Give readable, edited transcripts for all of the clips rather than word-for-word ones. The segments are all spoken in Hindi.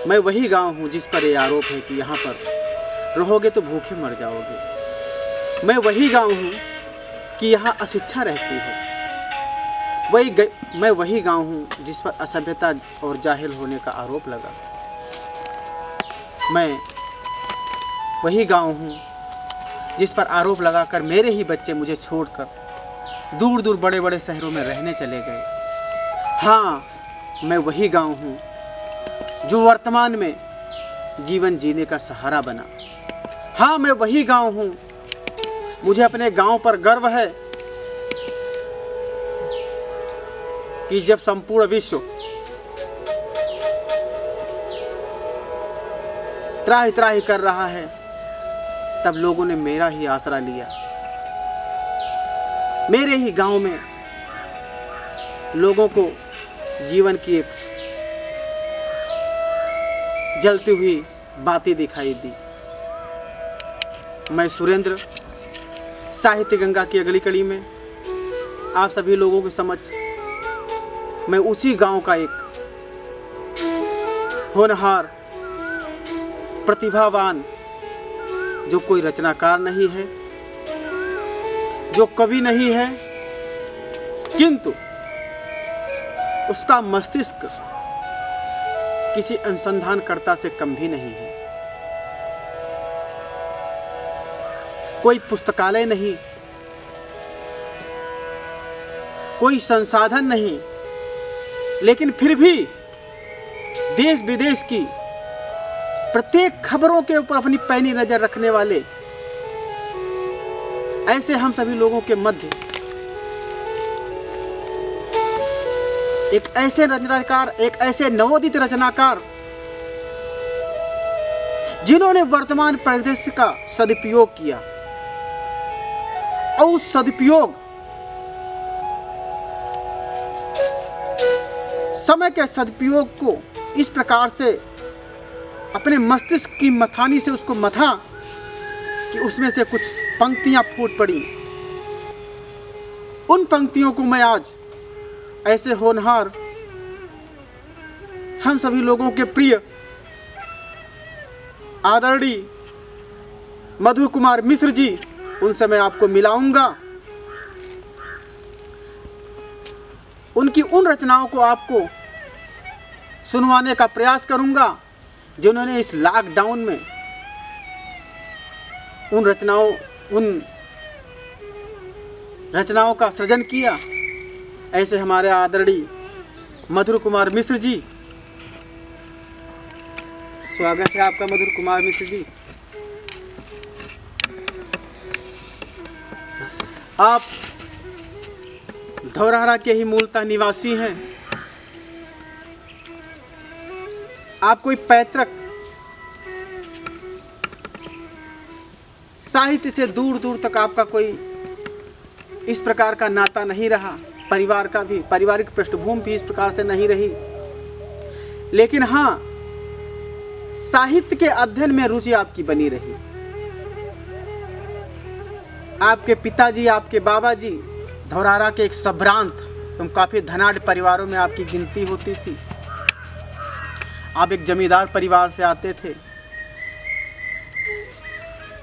मैं वही गांव हूँ जिस पर ये आरोप है कि यहाँ पर रहोगे तो भूखे मर जाओगे। मैं वही गांव हूँ कि यहाँ अशिक्षा रहती है। मैं वही गांव हूँ जिस पर असभ्यता और जाहिल होने का आरोप लगा। मैं वही गांव हूँ जिस पर आरोप लगाकर मेरे ही बच्चे मुझे छोड़कर दूर दूर बड़े बड़े शहरों में रहने चले गए। हाँ, मैं वही गांव हूँ जो वर्तमान में जीवन जीने का सहारा बना। हाँ, मैं वही गांव हूँ। मुझे अपने गांव पर गर्व है कि जब संपूर्ण विश्व त्राहि त्राहि कर रहा है तब लोगों ने मेरा ही आसरा लिया। मेरे ही गांव में लोगों को जीवन की एक जलती हुई बाती दिखाई दी। मैं सुरेंद्र साहित्य गंगा की अगली कड़ी में आप सभी लोगों के समक्ष मैं उसी गांव का एक होनहार प्रतिभावान, जो कोई रचनाकार नहीं है, जो कवि नहीं है, किंतु उसका मस्तिष्क किसी अनुसंधानकर्ता से कम भी नहीं है। कोई पुस्तकालय नहीं, कोई संसाधन नहीं, लेकिन फिर भी देश विदेश की प्रत्येक खबरों के ऊपर अपनी पैनी नजर रखने वाले ऐसे हम सभी लोगों के मध्य एक ऐसे रचनाकार, एक ऐसे नवोदित रचनाकार जिन्होंने वर्तमान परिदृश्य का सदुपयोग किया और उस सदुपयोग समय के सदुपयोग को इस प्रकार से अपने मस्तिष्क की मथानी से उसको मथा कि उसमें से कुछ पंक्तियां फूट पड़ी। उन पंक्तियों को मैं आज ऐसे होनहार हम सभी लोगों के प्रिय आदरणीय मधुर कुमार मिश्र जी, उनसे मैं आपको मिलाऊंगा। उनकी उन रचनाओं को आपको सुनवाने का प्रयास करूंगा जिन्होंने इस लॉकडाउन में उन रचनाओं का सृजन किया। ऐसे हमारे आदरणीय मधुर कुमार मिश्र जी, स्वागत है आपका मधुर कुमार मिश्र जी। आप धौरहरा के ही मूलतः निवासी हैं। आप कोई पैतृक साहित्य से दूर दूर तक आपका कोई इस प्रकार का नाता नहीं रहा, परिवार का भी, पारिवारिक पृष्ठभूमि भी इस प्रकार से नहीं रही, लेकिन हाँ, साहित्य के अध्ययन में रुचि आपकी बनी रही। आपके पिताजी, आपके बाबा जी धौरहरा के एक संभ्रांत एवं काफी धनाढ़ परिवारों में आपकी गिनती होती थी। आप एक जमींदार परिवार से आते थे,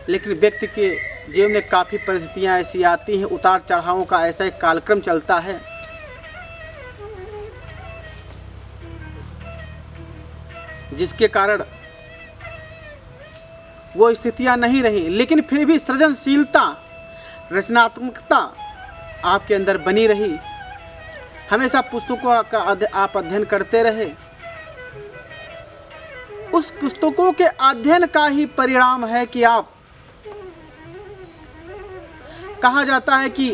लेकिन व्यक्ति के जीवन में काफ़ी परिस्थितियां ऐसी आती हैं, उतार चढ़ावों का ऐसा एक कालक्रम चलता है जिसके कारण वो स्थितियां नहीं रही, लेकिन फिर भी सृजनशीलता, रचनात्मकता आपके अंदर बनी रही। हमेशा पुस्तकों का आप अध्ययन करते रहे। उस पुस्तकों के अध्ययन का ही परिणाम है कि आप, कहा जाता है कि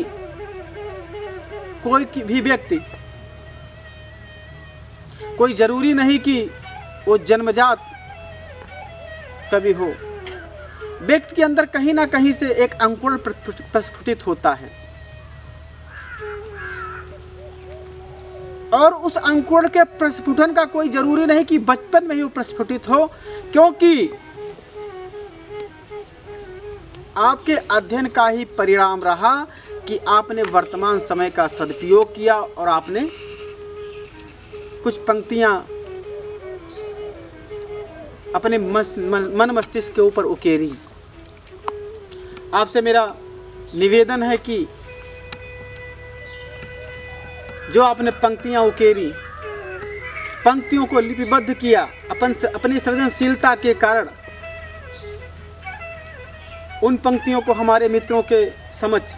कोई भी व्यक्ति, कोई जरूरी नहीं कि वो जन्मजात कवि हो, व्यक्ति के अंदर कहीं ना कहीं से एक अंकुरण प्रस्फुटित होता है और उस अंकुरण के प्रस्फुटन का कोई जरूरी नहीं कि बचपन में ही वो प्रस्फुटित हो, क्योंकि आपके अध्ययन का ही परिणाम रहा कि आपने वर्तमान समय का सदुपयोग किया और आपने कुछ पंक्तियां अपने मन मस्तिष्क के ऊपर उकेरी। आपसे मेरा निवेदन है कि जो आपने पंक्तियां उकेरी, पंक्तियों को लिपिबद्ध किया, अपनी सृजनशीलता के कारण उन पंक्तियों को हमारे मित्रों के समक्ष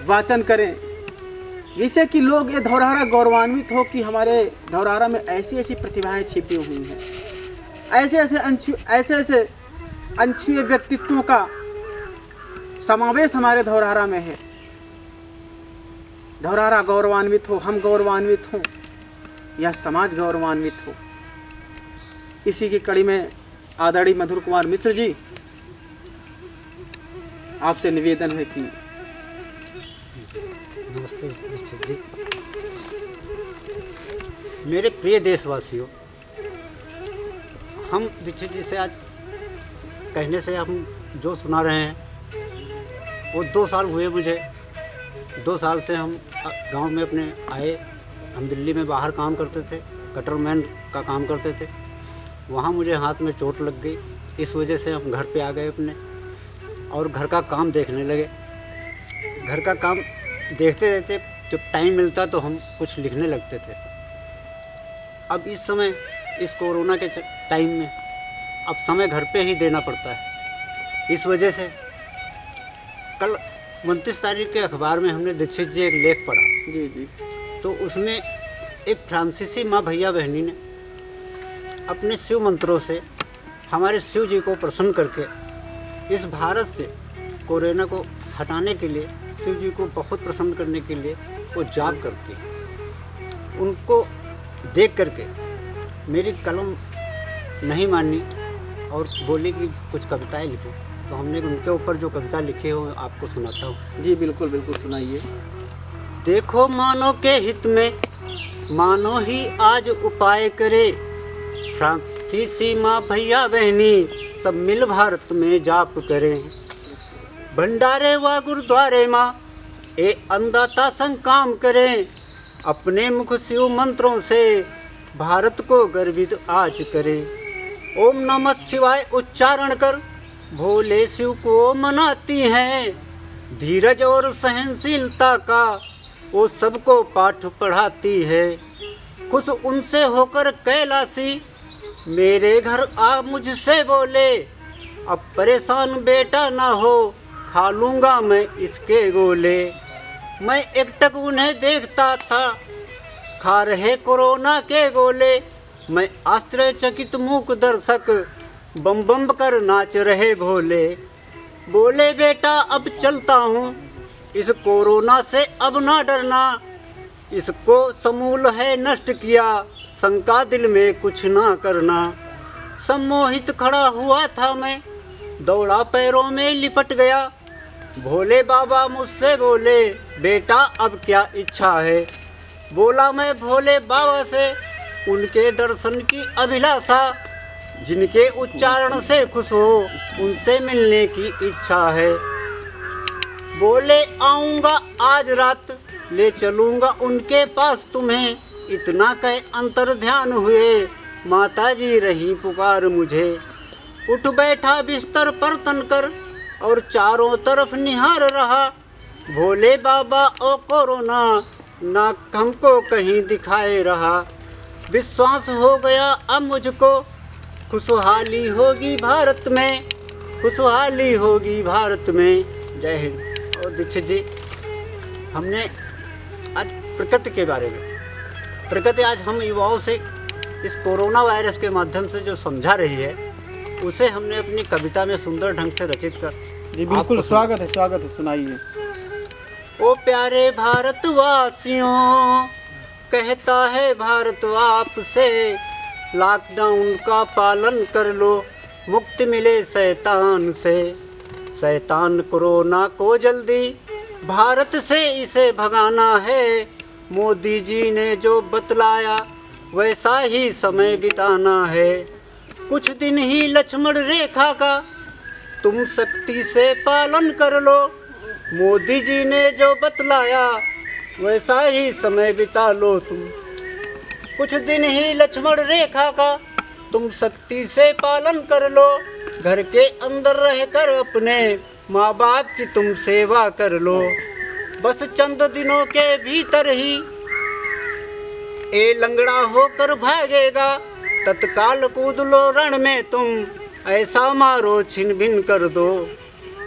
वाचन करें, जिससे कि लोग ये धौरहरा गौरवान्वित हो कि हमारे धौरहरा में ऐसी ऐसी प्रतिभाएं छिपी हुई हैं, ऐसे ऐसे अनछुए व्यक्तित्वों का समावेश हमारे धौरहरा में है। धौरहरा गौरवान्वित हो, हम गौरवान्वित हों, यह समाज गौरवान्वित हो। इसी की कड़ी में आदरणीय मधुर कुमार मिश्र जी, आपसे निवेदन है कि नमस्ते मिस्टर जी। मेरे प्रिय देशवासियों, हम दीक्षित जी से आज कहने से हम जो सुना रहे हैं वो 2 साल हुए मुझे। 2 साल से हम गांव में अपने आए। हम दिल्ली में बाहर काम करते थे, कटरमैन का काम करते थे। वहाँ मुझे हाथ में चोट लग गई, इस वजह से हम घर पे आ गए अपने और घर का काम देखने लगे। घर का काम देखते रहते, जब टाइम मिलता तो हम कुछ लिखने लगते थे। अब इस समय इस कोरोना के टाइम में अब समय घर पे ही देना पड़ता है। इस वजह से कल 29 तारीख के अखबार में हमने दीक्षित जी एक लेख पढ़ा। जी। तो उसमें एक फ्रांसीसी माँ भैया बहनी ने अपने शिव मंत्रों से हमारे शिव जी को प्रसन्न करके इस भारत से कोरोना को हटाने के लिए, शिव जी को बहुत प्रसन्न करने के लिए वो जाप करती है। उनको देख करके मेरी कलम नहीं मानी और बोली कि कुछ कविताएं लिखो। तो हमने उनके ऊपर जो कविता लिखी हो आपको सुनाता हूँ। जी बिल्कुल बिल्कुल, सुनाइए। देखो मानव के हित में मानो ही आज उपाय करे, फ्रांसीसी माँ भैया बहनी सब मिल भारत में जाप करें। भंडारे व गुरुद्वारे माँ ए अन्नदाता संग काम करें, अपने मुख शिव मंत्रों से भारत को गर्वित आज करें। ओम नमः शिवाय उच्चारण कर भोले शिव को मनाती हैं, धीरज और सहनशीलता का वो सबको पाठ पढ़ाती है। खुश उनसे होकर कैलाशी मेरे घर आ मुझसे बोले, अब परेशान बेटा ना हो खा लूँगा मैं इसके गोले। मैं एकटक उन्हें देखता था खा रहे कोरोना के गोले, मैं आश्चर्यचकित मूक दर्शक बम बम कर नाच रहे भोले। बोले बेटा अब चलता हूँ, इस कोरोना से अब ना डरना, इसको समूल है नष्ट किया, शंका दिल में कुछ ना करना। सम्मोहित खड़ा हुआ था मैं, दौड़ा पैरों में लिपट गया। भोले बाबा मुझसे बोले बेटा अब क्या इच्छा है। बोला मैं भोले बाबा से उनके दर्शन की अभिलाषा, जिनके उच्चारण से खुश हो उनसे मिलने की इच्छा है। बोले आऊँगा आज रात ले चलूँगा उनके पास तुम्हें, इतना कह अंतर ध्यान हुए माता जी रही पुकार मुझे। उठ बैठा बिस्तर पर तनकर और चारों तरफ निहार रहा, भोले बाबा ओ कोरोना ना हमको कहीं दिखाए रहा। विश्वास हो गया अब मुझको खुशहाली होगी भारत में, खुशहाली होगी भारत में। जय हिंद। और दीक्षित जी, हमने आज प्रकृति के बारे में, प्रकृति आज हम युवाओं से इस कोरोना वायरस के माध्यम से जो समझा रही है उसे हमने अपनी कविता में सुंदर ढंग से रचित कर। जी बिल्कुल, स्वागत है, सुनाइए। ओ प्यारे भारतवासियों, कहता है भारत आपसे, लॉकडाउन का पालन कर लो, मुक्ति मिले शैतान से। शैतान कोरोना को जल्दी भारत से इसे भगाना है, मोदी जी ने जो बतलाया वैसा ही समय बिताना है। कुछ दिन ही लक्ष्मण रेखा का तुम सख्ती से पालन कर लो, मोदी जी ने जो बतलाया वैसा ही समय बिता लो तुम। कुछ दिन ही लक्ष्मण रेखा का तुम सख्ती से पालन कर लो। घर के अंदर रहकर अपने माँ बाप की तुम सेवा कर लो। बस चंद दिनों के भीतर ही ए लंगड़ा होकर भागेगा। तत्काल कूद लो रण में तुम, ऐसा मारो छिन भिन कर दो।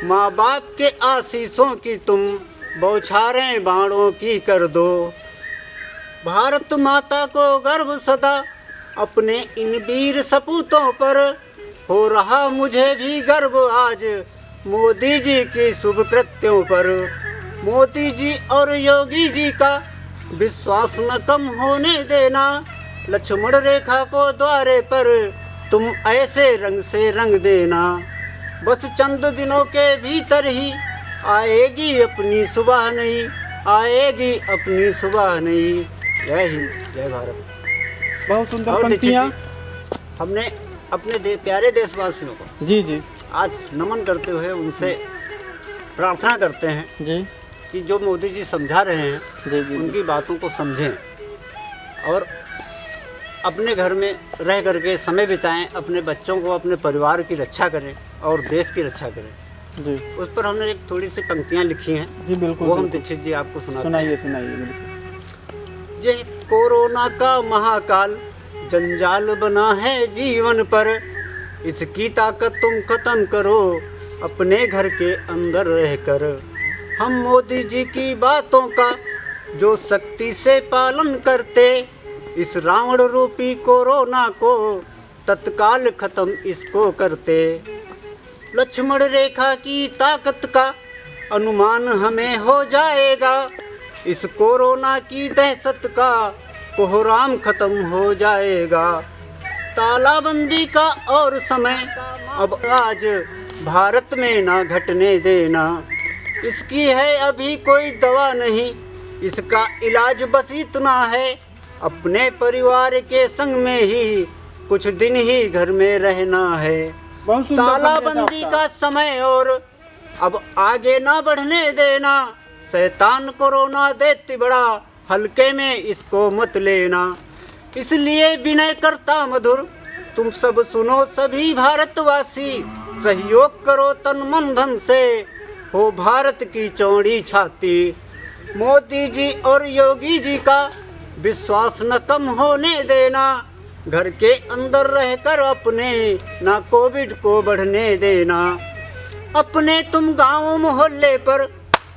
माँ बाप के आशीषों की तुम बौछारें बाणों की कर दो। भारत माता को गर्व सदा अपने इन वीर सपूतों पर, हो रहा मुझे भी गर्व आज मोदी जी के शुभ कृत्यों पर। मोदी जी और योगी जी का विश्वास न कम होने देना। लक्ष्मण रेखा को द्वारे पर तुम ऐसे रंग से रंग देना। बस चंद दिनों के भीतर ही आएगी अपनी सुबह नहीं, आएगी अपनी सुबह नहीं। जय हिंद, जय भारत। बहुत सुंदर और पंक्तियाँ। हमने अपने प्यारे देशवासियों को जी जी आज नमन करते हुए उनसे प्रार्थना करते हैं जी कि जो मोदी जी समझा रहे हैं जी जी उनकी बातों को समझें और अपने घर में रह करके समय बिताएं, अपने बच्चों को, अपने परिवार की रक्षा करें और देश की रक्षा करें। जी उस पर हमने एक थोड़ी सी पंक्तियां लिखी हैं, जी बिल्कुल वो हम बिल्कुल। दीक्षित जी आपको सुनाते हैं। सुनाइए सुनाइए बिल्कुल। ये कोरोना का महाकाल जंजाल बना है जीवन पर। इसकी ताकत तुम खत्म करो अपने घर के अंदर रहकर। हम मोदी जी की बातों का जो सख्ती से पालन करते, इस रावण रूपी कोरोना को तत्काल खत्म इसको करते। लक्ष्मण रेखा की ताकत का अनुमान हमें हो जाएगा। इस कोरोना की दहशत का कोहराम खत्म हो जाएगा। तालाबंदी का और समय अब आज भारत में ना घटने देना। इसकी है अभी कोई दवा नहीं, इसका इलाज बस इतना है, अपने परिवार के संग में ही कुछ दिन ही घर में रहना है। बहुत सुंदर तालाबंदी का समय और अब आगे ना बढ़ने देना। शैतान कोरोना देती बड़ा, हल्के में इसको मत लेना। इसलिए विनय करता मधुर तुम सब सुनो सभी भारतवासी। सहयोग करो तन मन धन से, हो भारत की चौड़ी छाती। मोदी जी और योगी जी का विश्वास न कम होने देना। घर के अंदर रहकर अपने ना कोविड को बढ़ने देना। अपने तुम गांव मोहल्ले पर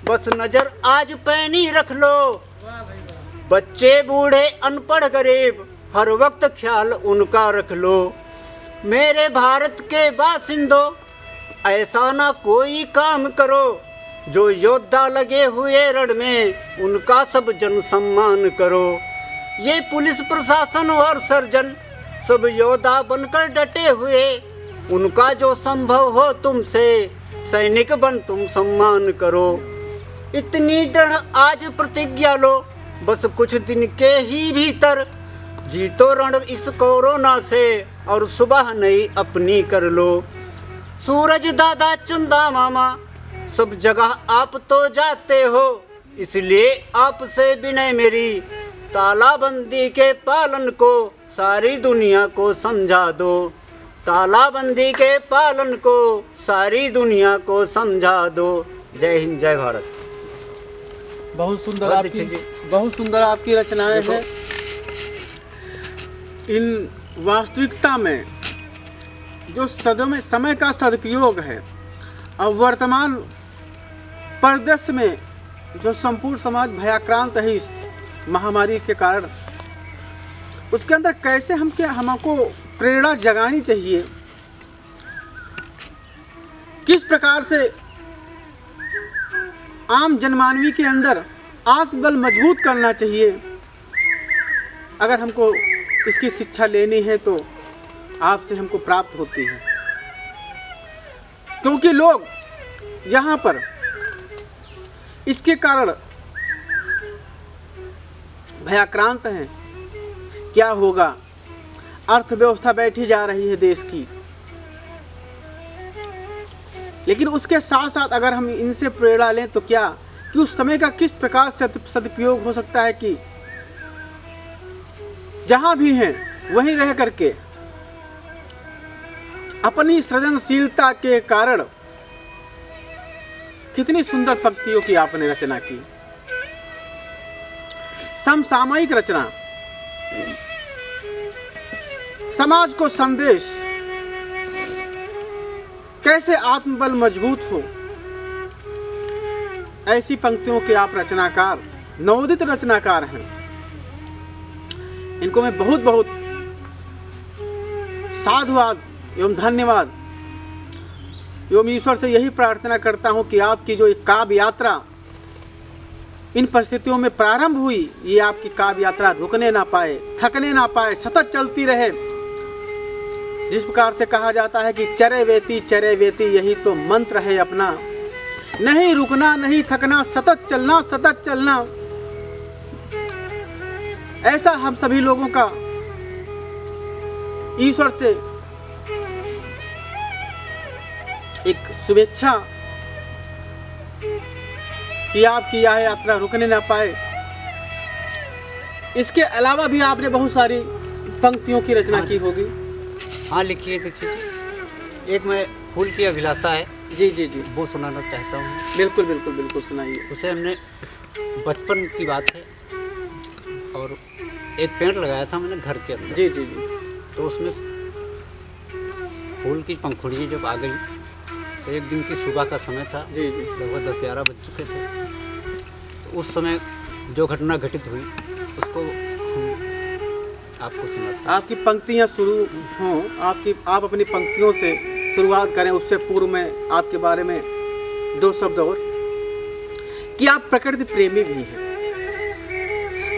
बस नजर आज पैनी रख लो। बच्चे बूढ़े अनपढ़ गरीब हर वक्त ख्याल उनका रख लो। मेरे भारत के बासिंदों ऐसा ना कोई काम करो, जो योद्धा लगे हुए रण में उनका सब जन सम्मान करो। ये पुलिस प्रशासन और सर्जन सब योद्धा बनकर डटे हुए, उनका जो संभव हो तुमसे सैनिक बन तुम सम्मान करो। इतनी दृढ़ आज प्रतिज्ञा लो, बस कुछ दिन के ही भीतर जीतो रण इस कोरोना से और सुबह नई अपनी कर लो। सूरज दादा चंदा मामा सब जगह आप तो जाते हो, इसलिए आपसे विनय मेरी तालाबंदी के पालन को सारी दुनिया को समझा दो। तालाबंदी के पालन को सारी दुनिया को समझा दो। जय हिंद, जय भारत। बहुत सुंदर बहुत आपकी, अच्छी जी। बहुत सुंदर आपकी रचनाएं हैं। इन वास्तविकता में जो समय का सदुपयोग है और वर्तमान परिदृश्य में जो संपूर्ण समाज भयाक्रांत है इस महामारी के कारण, उसके अंदर कैसे हमको प्रेरणा जगानी चाहिए, किस प्रकार से आम जनमानवी के अंदर आत्मबल मजबूत करना चाहिए। अगर हमको इसकी शिक्षा लेनी है तो आपसे हमको प्राप्त होती है, क्योंकि लोग यहाँ पर इसके कारण भयाक्रांत हैं। क्या होगा, अर्थव्यवस्था बैठी जा रही है देश की, लेकिन उसके साथ साथ अगर हम इनसे प्रेरणा लें तो क्या कि उस समय का किस प्रकार से सदुपयोग हो सकता है कि जहाँ भी हैं वहीं रह करके अपनी सृजनशीलता के कारण कितनी सुंदर पंक्तियों की आपने रचना की। समसामयिक रचना, समाज को संदेश, कैसे आत्मबल मजबूत हो, ऐसी पंक्तियों के आप रचनाकार, नवोदित रचनाकार हैं। इनको मैं बहुत बहुत साधुवाद एवं धन्यवाद एवं ईश्वर से यही प्रार्थना करता हूं कि आपकी जो एक काव्य यात्रा इन परिस्थितियों में प्रारंभ हुई, ये आपकी काव्य यात्रा रुकने ना पाए, थकने ना पाए, सतत चलती रहे। जिस प्रकार से कहा जाता है कि चरे वेती यही तो मंत्र है अपना, नहीं रुकना नहीं थकना, सतत चलना सतत चलना। ऐसा हम सभी लोगों का ईश्वर से एक शुभेच्छा कि आपकी यह यात्रा रुकने ना पाए। इसके अलावा भी आपने बहुत सारी पंक्तियों की रचना की होगी। हाँ, लिखिए दीक्षित जी। एक मैं फूल की अभिलाषा है, जी जी जी, वो सुनाना चाहता हूँ। बिल्कुल बिल्कुल बिल्कुल सुनाइए। उसे हमने बचपन की बात है और एक पेड़ लगाया था मैंने घर के अंदर। जी जी जी। तो उसमें फूल की पंखुड़ियाँ जब आ गई तो एक दिन की सुबह का समय था, जी जी, लगभग 10-11 बज चुके थे। तो उस समय जो घटना घटित हुई उसको हम आपको सुनाते हैं। आपकी पंक्तियाँ शुरू हों, आप अपनी पंक्तियों से शुरुआत करें। उससे पूर्व में आपके बारे में दो शब्द और, कि आप प्रकृति प्रेमी भी हैं।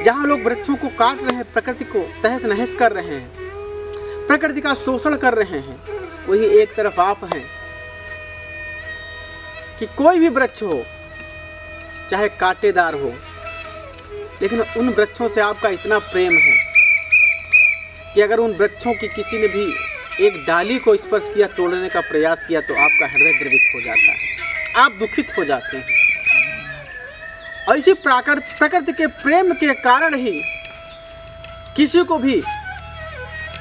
जहाँ लोग वृक्षों को काट रहे हैं, प्रकृति को तहस नहस कर रहे हैं, प्रकृति का शोषण कर रहे हैं, वही एक तरफ आप हैं कि कोई भी वृक्ष हो, चाहे कांटेदार हो, लेकिन उन वृक्षों से आपका इतना प्रेम है कि अगर उन वृक्षों की किसी ने भी एक डाली को स्पर्श किया, तोड़ने का प्रयास किया, तो आपका हृदय द्रवित हो जाता है, आप दुखित हो जाते हैं। और इसी प्रकृति के प्रेम के कारण ही किसी को भी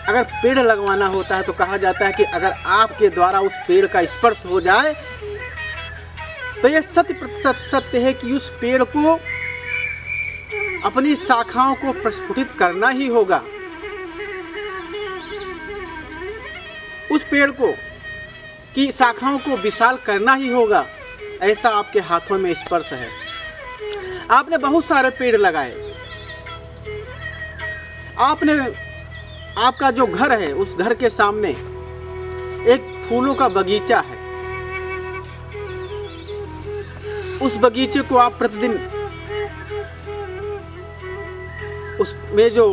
अगर पेड़ लगवाना होता है तो कहा जाता है कि अगर आपके द्वारा उस पेड़ का स्पर्श हो जाए तो यह 100% सत्य है कि उस पेड़ को अपनी शाखाओं को प्रस्फुटित करना ही होगा, उस पेड़ को की शाखाओं को विशाल करना ही होगा। ऐसा आपके हाथों में स्पर्श है। आपने बहुत सारे पेड़ लगाए, आपका जो घर है उस घर के सामने एक फूलों का बगीचा है। उस बगीचे को आप प्रतिदिन उसमें जो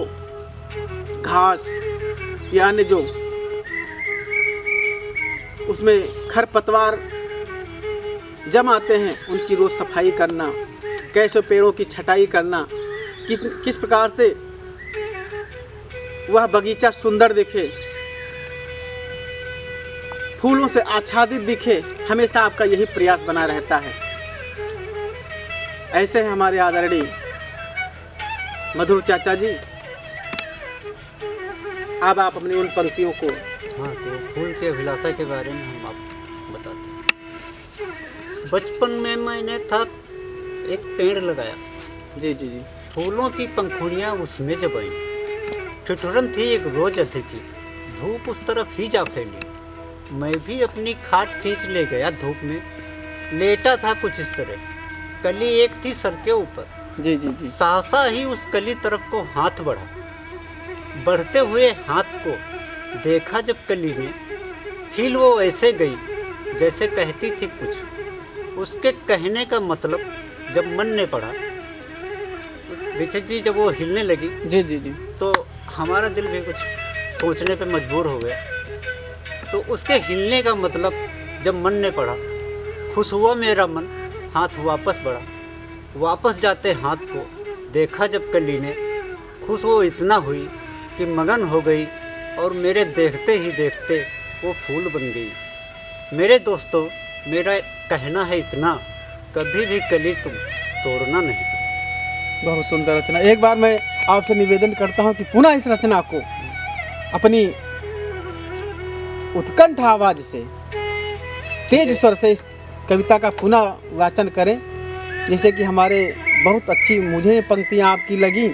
घास यानी जो उसमें खरपतवार जमाते हैं उनकी रोज सफाई करना, कैसे पेड़ों की छटाई करना, किस प्रकार से वह बगीचा सुंदर दिखे, फूलों से आच्छादित दिखे, हमेशा आपका यही प्रयास बना रहता है। ऐसे हैं हमारे आदरणीय मधुर चाचा जी। अब आप अपनी उन पंक्तियों को। हाँ, तो फूल के अभिलाषा के बारे में हम आपको बताते हैं। बचपन में मैंने था एक पेड़ लगाया। जी जी जी। फूलों की पंखुड़ियाँ उसमें जब आई, ठिठुरन थी एक रोज अधिकी, धूप उस तरफ ही जा फैली। मैं भी अपनी खाट खींच ले गया धूप में, लेटा था कुछ इस तरह, कली एक थी सर के ऊपर। जी जी जी। सहसा ही उस कली तरफ को हाथ बढ़ा, बढ़ते हुए हाथ को देखा जब कली ने, हिल वो ऐसे गई जैसे कहती थी कुछ। उसके कहने का मतलब जब मन ने पढ़ा, दीक्षित जी जब वो हिलने लगी, जी जी जी, तो हमारा दिल भी कुछ सोचने पे मजबूर हो गया। तो उसके हिलने का मतलब जब मन ने पढ़ा, खुश हुआ मेरा मन, हाथ वापस बढ़ा। वापस जाते हाथ को देखा जब कली ने, खुश वो इतना हुई कि मगन हो गई, और मेरे देखते ही देखते वो फूल बन गई। मेरे दोस्तों, मेरा कहना है इतना, कभी भी कली तुम तोड़ना नहीं। बहुत सुंदर रचना। एक बार मैं आपसे निवेदन करता हूँ कि पुनः इस रचना को अपनी उत्कंठ आवाज से, तेज स्वर से इस कविता का पुनः वाचन करें, जैसे कि हमारे बहुत अच्छी मुझे पंक्तियाँ आपकी लगी।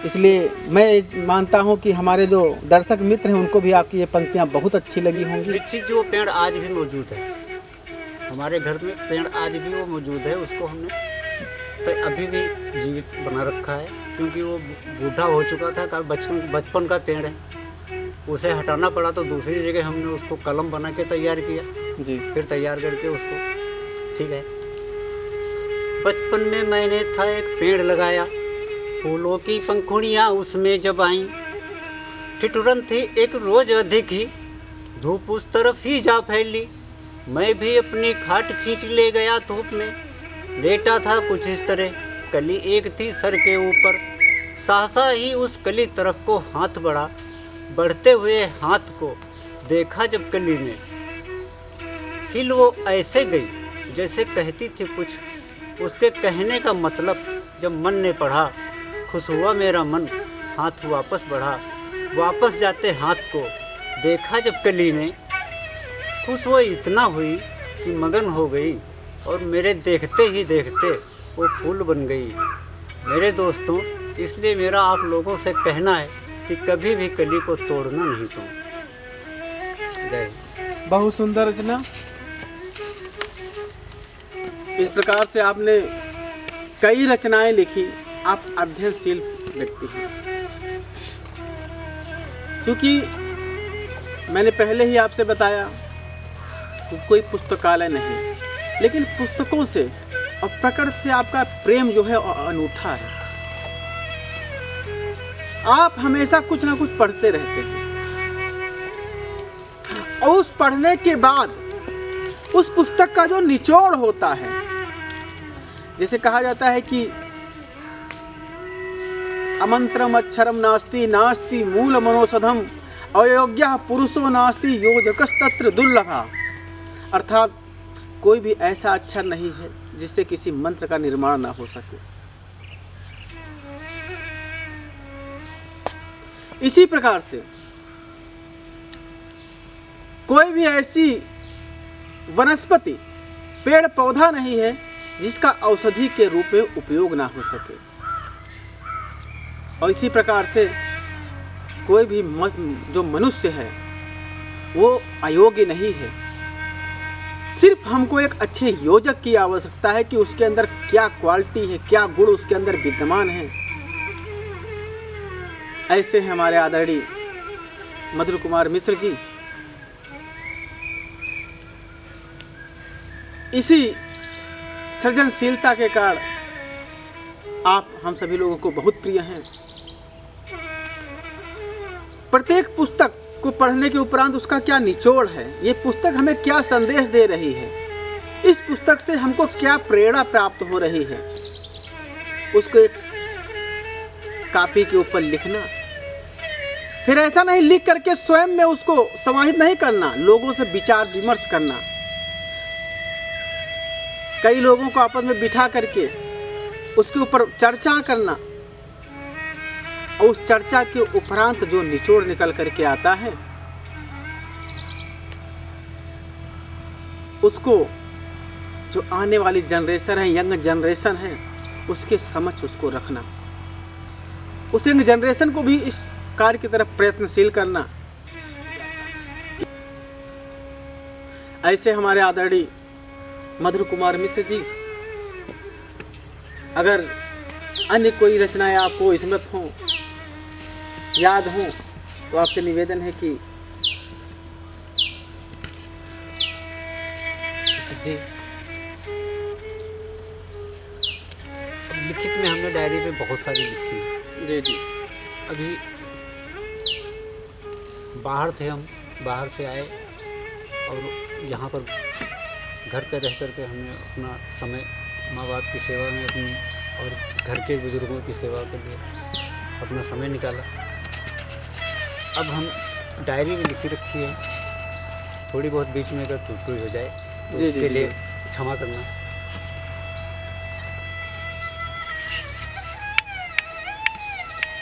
इसलिए मैं मानता हूँ कि हमारे जो दर्शक मित्र हैं उनको भी आपकी ये पंक्तियाँ बहुत अच्छी लगी होंगी। निश्चित जो पेड़ आज भी मौजूद है हमारे घर में, पेड़ आज भी वो मौजूद है, उसको हमने तो अभी भी जीवित बना रखा है, क्योंकि वो बूढ़ा हो चुका था, बचपन का पेड़ है, उसे हटाना पड़ा तो दूसरी जगह हमने उसको कलम बना के तैयार किया जी। फिर तैयार करके उसको, ठीक है। बचपन में मैंने था एक पेड़ लगाया, फूलों की पंखुड़ियाँ उसमें जब आईं, ठिठुरन थी एक रोज अधिक ही, धूप उस तरफ ही जा फैली, मैं भी अपनी खाट खींच ले गया धूप में, लेटा था कुछ इस तरह, कली एक थी सर के ऊपर, सहसा ही उस कली तरफ को हाथ बढ़ा, बढ़ते हुए हाथ को देखा जब कली ने, हिल वो ऐसे गई जैसे कहती थी कुछ, उसके कहने का मतलब जब मन ने पढ़ा, खुश हुआ मेरा मन, हाथ वापस बढ़ा, वापस जाते हाथ को देखा जब कली ने, खुश वो इतना हुई कि मगन हो गई, और मेरे देखते ही देखते वो फूल बन गई। मेरे दोस्तों, इसलिए मेरा आप लोगों से कहना है कि कभी भी कली को तोड़ना नहीं तुम। जय। बहुत सुंदर रचना। इस प्रकार से आपने कई रचनाएं लिखी। आप अध्ययनशील व्यक्ति हैं। क्योंकि मैंने पहले ही आपसे बताया कि कोई पुस्तकालय नहीं, लेकिन पुस्तकों से और प्रकृति से आपका प्रेम जो है अनूठा है। आप हमेशा कुछ ना कुछ पढ़ते रहते हैं, और उस पढ़ने के बाद उस पुस्तक का जो निचोड़ होता है, जैसे कहा जाता है कि अमंत्रम अक्षरम नास्ति नास्ति मूल मनोषधम अयोग्यः पुरुषो नास्ति योजकस्तत्र दुर्लभा, अर्थात कोई भी ऐसा अक्षर नहीं है जिससे किसी मंत्र का निर्माण ना हो सके। इसी प्रकार से कोई भी ऐसी वनस्पति, पेड़ पौधा नहीं है जिसका औषधि के रूप में उपयोग ना हो सके। और इसी प्रकार से कोई भी जो मनुष्य है वो अयोग्य नहीं है। सिर्फ हमको एक अच्छे योजक की आवश्यकता है कि उसके अंदर क्या क्वालिटी है, क्या गुण उसके अंदर विद्यमान है। ऐसे हैं हमारे आदरणीय मधुर कुमार मिश्र जी। इसी सृजनशीलता के कारण आप हम सभी लोगों को बहुत प्रिय हैं। प्रत्येक पुस्तक को पढ़ने के उपरांत उसका क्या निचोड़ है, ये पुस्तक हमें क्या संदेश दे रही है, इस पुस्तक से हमको क्या प्रेरणा प्राप्त हो रही है, उसको एक कॉपी के ऊपर लिखना। फिर ऐसा नहीं लिख करके स्वयं में उसको समाहित नहीं करना, लोगों से विचार विमर्श करना। कई लोगों को आपस में बिठा करके उसके ऊपर चर्चा करना, और उस चर्चा के उपरांत जो निचोड़ निकल करके आता है उसको जो आने वाली जनरेशन है, यंग जनरेशन है, उसके समक्ष उसको रखना, उस यंग जनरेशन को भी इस कार्य की तरफ प्रयत्नशील करना। ऐसे हमारे आदरणीय मधुर कुमार मिश्र जी, अगर अन्य कोई रचनाएं आपको स्मृत हों, याद हों, तो आपसे निवेदन है कि जी। लिखित में हमने डायरी में बहुत सारी लिखी है। जी जी। अभी बाहर थे हम, बाहर से आए और यहाँ पर घर पे रह करके हमने अपना समय माँ बाप की सेवा में अपनी और घर के बुजुर्गों की सेवा के लिए अपना समय निकाला। अब हम डायरी में लिखी रखी है, थोड़ी बहुत बीच में अगर त्रुटि हो जाए तो जी, उसके जी, लिए जी। क्षमा करना।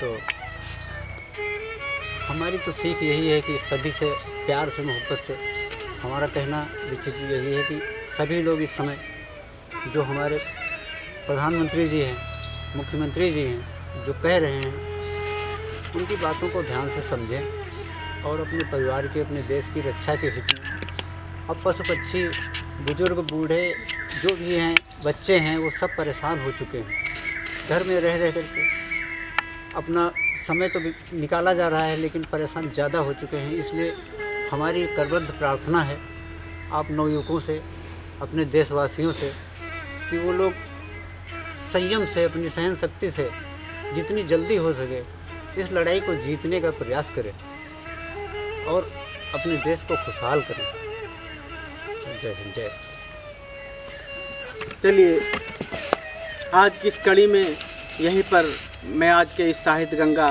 तो हमारी तो सीख यही है कि सभी से प्यार से, मोहब्बत से, हमारा कहना दीक्षित जी यही है कि सभी लोग इस समय जो हमारे प्रधानमंत्री जी हैं, मुख्यमंत्री जी हैं, जो कह रहे हैं, उनकी बातों को ध्यान से समझें और अपने परिवार के, अपने देश की रक्षा के हित में अब पशु पक्षी, बुजुर्ग, बूढ़े जो भी हैं, बच्चे हैं, वो सब परेशान हो चुके हैं। घर में रह रह करके अपना समय तो निकाला जा रहा है, लेकिन परेशान ज़्यादा हो चुके हैं। इसलिए हमारी करबद्ध प्रार्थना है आप नवयुवकों से, अपने देशवासियों से, कि वो लोग संयम से, अपनी सहन शक्ति से जितनी जल्दी हो सके इस लड़ाई को जीतने का प्रयास करें और अपने देश को खुशहाल करें। जय हिंद, जय। चलिए, आज की इस कड़ी में यहीं पर मैं आज के इस साहित्य गंगा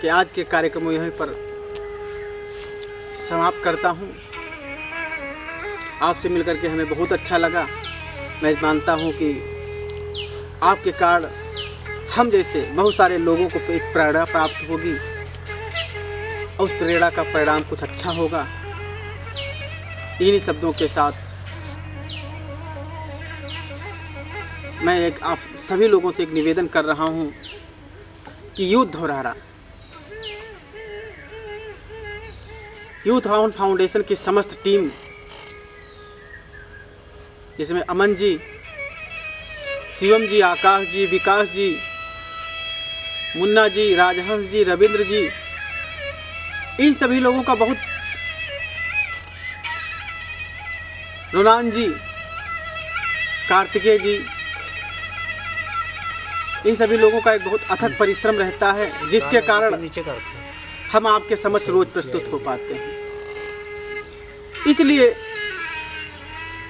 के आज के कार्यक्रम यहीं पर समाप्त करता हूँ। आपसे मिलकर के हमें बहुत अच्छा लगा। मैं मानता हूँ कि आपके कारण हम जैसे बहुत सारे लोगों को एक प्रेरणा प्राप्त होगी और उस प्रेरणा का परिणाम कुछ अच्छा होगा। इन्हीं शब्दों के साथ मैं एक आप सभी लोगों से एक निवेदन कर रहा हूँ कि youth Dhaurahra, youth hound foundation की समस्त टीम, जिसमें अमन जी, शिवम जी, आकाश जी, विकास जी, मुन्ना जी, राजहंस जी, रविंद्र जी, इन सभी लोगों का बहुत, रोनान जी, कार्तिकेय जी, इन सभी लोगों का एक बहुत अथक परिश्रम रहता है, जिसके कारण हम आपके समक्ष रोज प्रस्तुत हो पाते हैं। इसलिए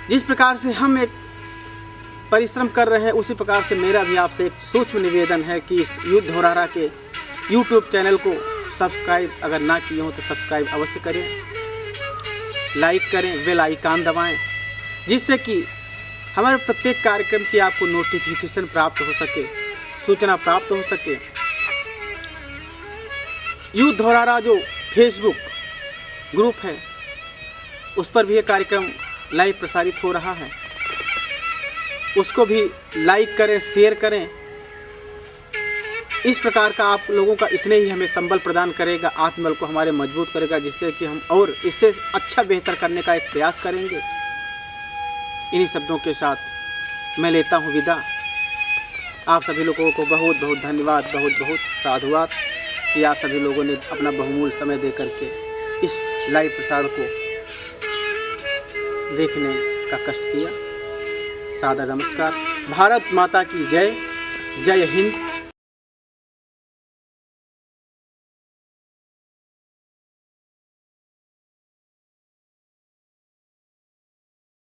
जिस प्रकार से हम एक परिश्रम कर रहे हैं, उसी प्रकार से मेरा भी आपसे एक सूक्ष्म निवेदन है कि इस यूथ धौरहरा के यूट्यूब चैनल को सब्सक्राइब अगर ना किए हो तो सब्सक्राइब अवश्य करें, लाइक करें, बेल आइकन दबाएं, जिससे कि हमारे प्रत्येक कार्यक्रम की आपको नोटिफिकेशन प्राप्त हो सके, सूचना प्राप्त हो सके। यूथ धौरहरा जो फेसबुक ग्रुप है, उस पर भी ये कार्यक्रम लाइव प्रसारित हो रहा है, उसको भी लाइक करें, शेयर करें। इस प्रकार का आप लोगों का स्नेह ही हमें संबल प्रदान करेगा, आत्मबल को हमारे मजबूत करेगा, जिससे कि हम और इससे अच्छा बेहतर करने का एक प्रयास करेंगे। इन्हीं शब्दों के साथ मैं लेता हूँ विदा। आप सभी लोगों को बहुत बहुत धन्यवाद, बहुत बहुत साधुवाद कि आप सभी लोगों ने अपना बहुमूल्य समय दे करके इस लाइव प्रसारण को देखने का कष्ट किया। सादर नमस्कार। भारत माता की जय। जय हिंद,